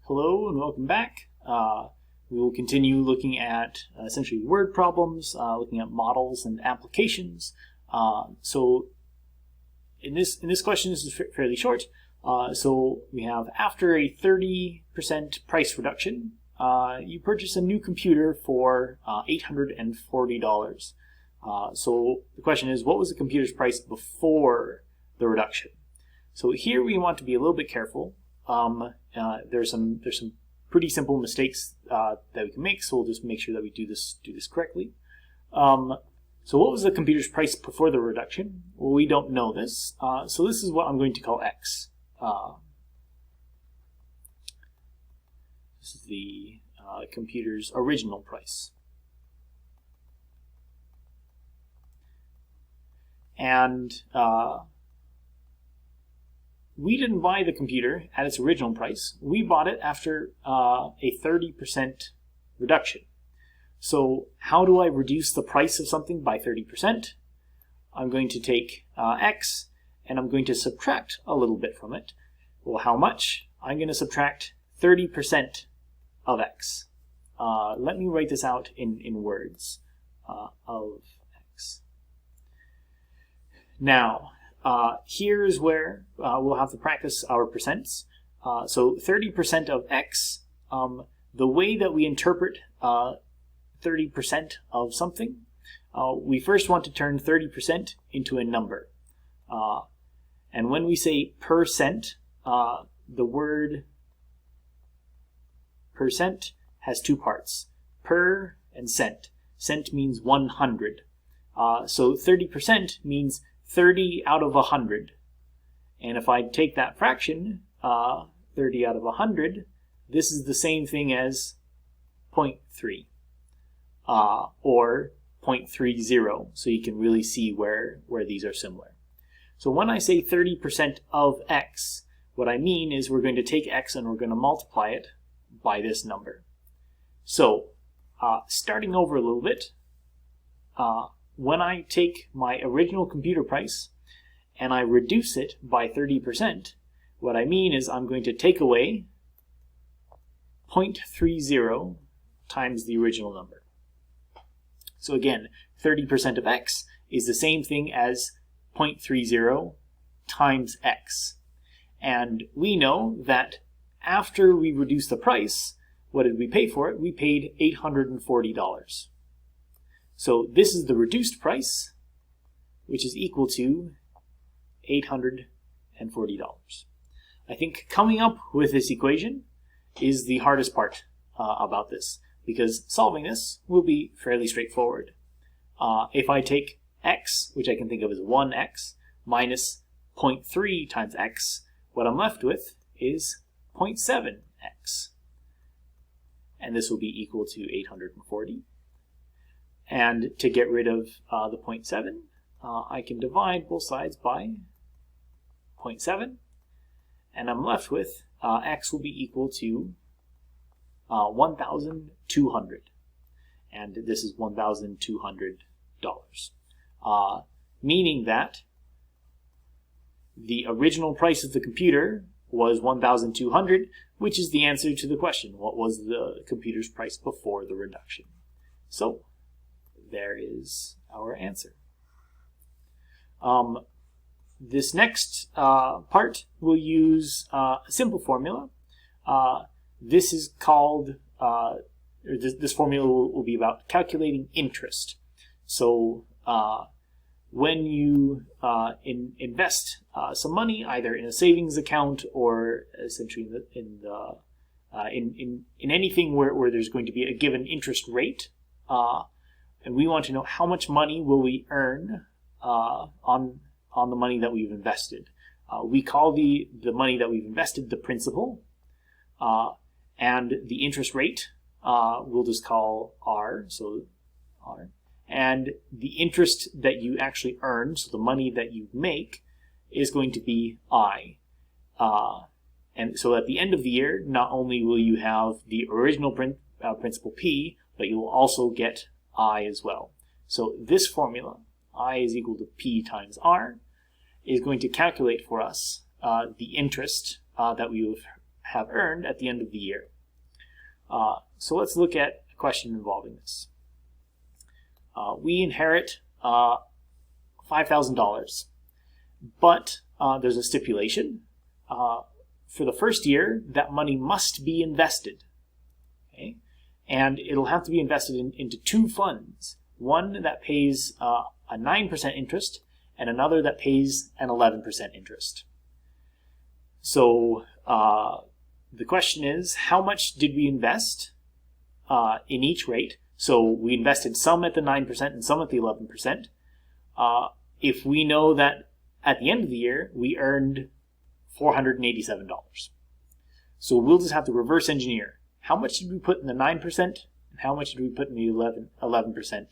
Hello and welcome back. We will continue looking at essentially word problems, looking at models and applications. So in this question, this is fairly short. So we have, after a 30% price reduction, you purchase a new computer for $840. So the question is, what was the computer's price before the reduction? So here we want to be a little bit careful. There's some pretty simple mistakes that we can make, so we'll just make sure that we do this correctly. So what was the computer's price before the reduction? Well, we don't know this, so this is what I'm going to call X. This is the computer's original price. And we didn't buy the computer at its original price. We bought it after a 30% reduction. So how do I reduce the price of something by 30%? I'm going to take X and I'm going to subtract a little bit from it. Well, how much? I'm going to subtract 30% of X. Let me write this out in words of X. Now, here's where we'll have to practice our percents. So 30% of X, the way that we interpret 30% of something, we first want to turn 30% into a number. And when we say percent, the word percent has two parts, per and cent. Cent means 100. So 30% means 30 out of 100. And if I take that fraction, 30 out of 100, this is the same thing as 0.3 or 0.30. So you can really see where these are similar. So when I say 30% of X, what I mean is we're going to take X and we're going to multiply it by this number. So starting over a little bit, when I take my original computer price and I reduce it by 30%, what I mean is I'm going to take away 0.30 times the original number. So again, 30% of X is the same thing as 0.30 times X. And we know that after we reduce the price, what did we pay for it? We paid $840. So this is the reduced price, which is equal to $840. I think coming up with this equation is the hardest part about this, because solving this will be fairly straightforward. If I take X, which I can think of as 1X, minus 0.3 times X, what I'm left with is 0.7X. And this will be equal to 840. And to get rid of the 0.7, I can divide both sides by 0.7, and I'm left with X will be equal to 1,200, and this is $1,200, meaning that the original price of the computer was 1,200, which is the answer to the question, what was the computer's price before the reduction? So there is our answer. This next part will use a simple formula. This is called, this formula will be about calculating interest. So when you invest some money, either in a savings account or essentially in anything where there's going to be a given interest rate, and we want to know how much money will we earn on the money that we've invested. We call the money that we've invested the principal, and the interest rate we'll just call R, so R. And the interest that you actually earn, so the money that you make, is going to be I. And so at the end of the year, not only will you have the original principal P, but you will also get I as well. So this formula, I is equal to P times R, is going to calculate for us the interest that we have earned at the end of the year. So let's look at a question involving this. We inherit $5,000, but there's a stipulation. For the first year, that money must be invested. Okay? And it'll have to be invested into two funds. One that pays a 9% interest and another that pays an 11% interest. So the question is, how much did we invest in each rate? So we invested some at the 9% and some at the 11%. If we know that at the end of the year, we earned $487. So we'll just have to reverse engineer. How much did we put in the 9% and how much did we put in the 11%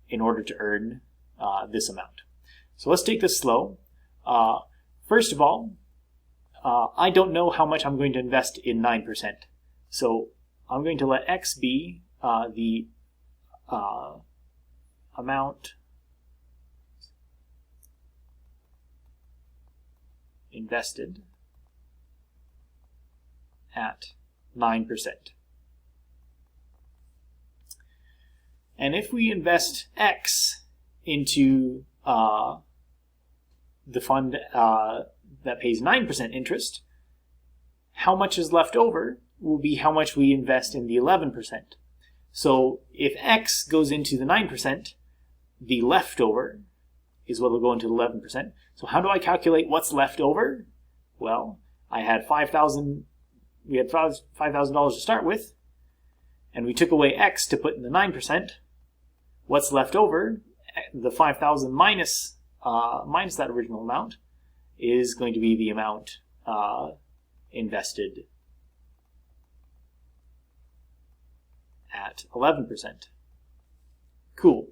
in order to earn this amount? So let's take this slow. First of all, I don't know how much I'm going to invest in 9%. So I'm going to let X be the amount invested at 9%. And if we invest X into the fund that pays 9% interest, how much is left over will be how much we invest in the 11%. So if X goes into the 9%, the leftover is what will go into the 11%. So how do I calculate what's left over? Well, I had we had $5,000 to start with, and we took away X to put in the 9%. What's left over, the 5,000 minus that original amount, is going to be the amount invested at 11%. Cool.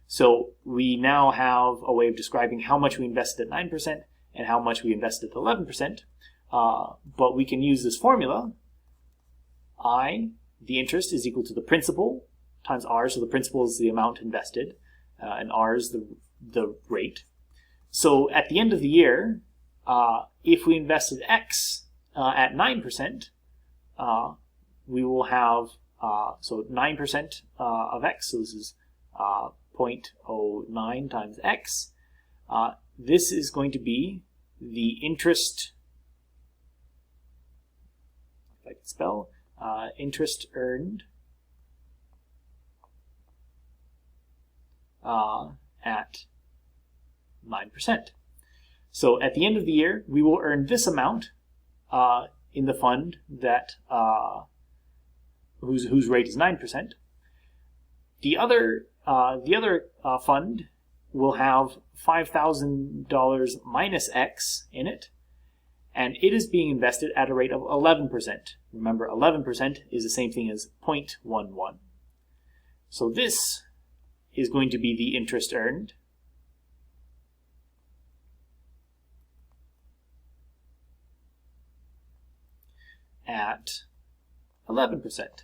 So we now have a way of describing how much we invested at 9% and how much we invested at 11%. But we can use this formula. I, the interest, is equal to the principal times R. So the principal is the amount invested, and R is the rate. So at the end of the year, if we invested X at 9%, we will have, so 9% of X, so this is 0.09 times X. This is going to be the interest, if I can spell, interest earned at 9%. So at the end of the year, we will earn this amount in the fund that whose rate is 9%. The other fund will have $5,000 minus X in it, and it is being invested at a rate of 11%. Remember, 11% is the same thing as 0.11. So this is going to be the interest earned at 11%.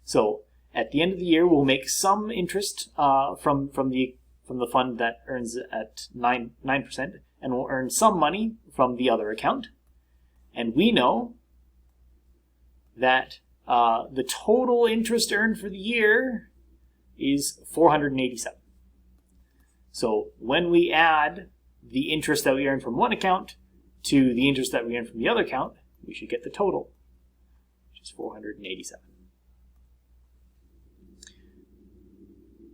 So at the end of the year, we'll make some interest from the fund that earns at 9%, and we'll earn some money from the other account. And we know that the total interest earned for the year is 487. So when we add the interest that we earn from one account to the interest that we earn from the other account, we should get the total, which is 487.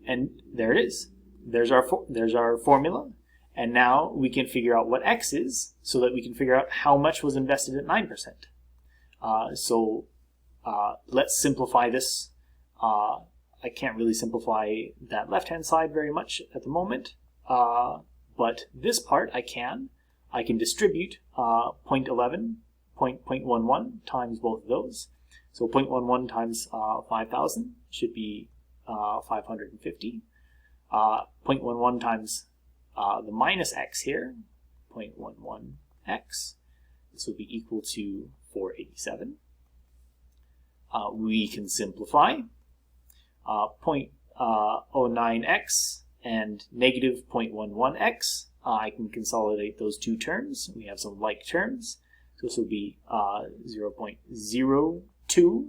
And there it is. There's our formula. And now we can figure out what X is so that we can figure out how much was invested at 9%. So let's simplify this. I can't really simplify that left-hand side very much at the moment. But this part I can. I can distribute 0.11 times both of those. So 0.11 times 5,000 should be 550. 0.11 times the minus X here, 0.11x. This will be equal to 487. We can simplify 0.09x and negative 0.11x. I can consolidate those two terms. We have some like terms. So this will be 0.02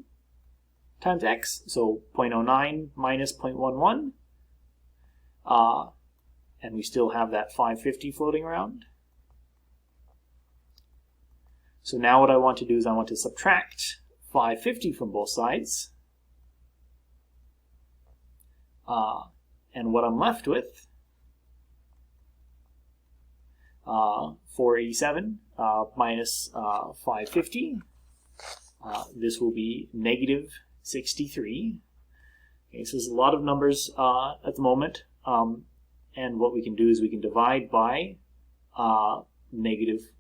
times x, so 0.09 minus 0.11. And we still have that 550 floating around. So now what I want to do is I want to subtract 550 from both sides. And what I'm left with, 487 minus 550, this will be negative 63. Okay, so there's a lot of numbers at the moment. And what we can do is we can divide by negative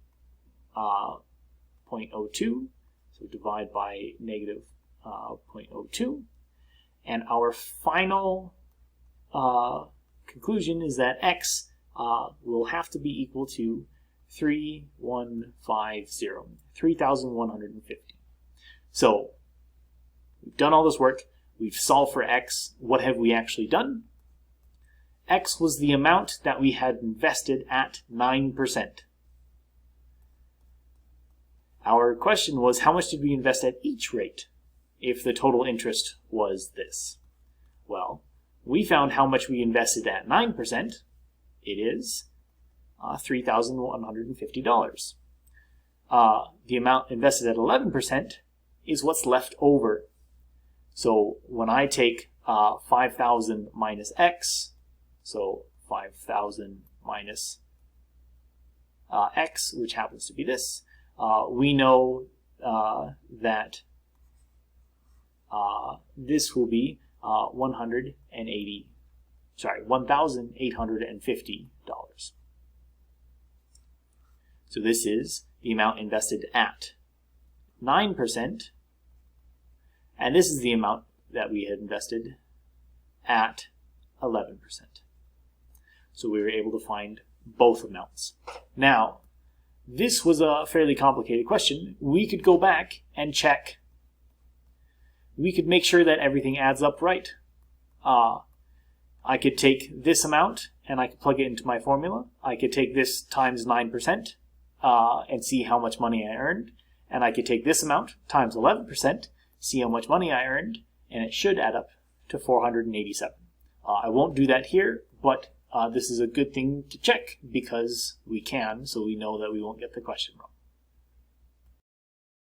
0.02. So divide by negative 0.02. And our final conclusion is that x will have to be equal to 3,150. So we've done all this work. We've solved for x. What have we actually done? X was the amount that we had invested at 9%. Our question was, how much did we invest at each rate if the total interest was this? Well, we found how much we invested at 9%. It is $3,150. The amount invested at 11% is what's left over. So when I take 5,000 minus x, so 5,000 minus x, which happens to be this, we know that this will be $1,850. So this is the amount invested at 9%, and this is the amount that we had invested at 11%. So we were able to find both amounts. Now, this was a fairly complicated question. We could go back and check. We could make sure that everything adds up right. I could take this amount and I could plug it into my formula. I could take this times 9% and see how much money I earned. And I could take this amount times 11%, see how much money I earned, and it should add up to 487. I won't do that here, but this is a good thing to check because we can, so we know that we won't get the question wrong.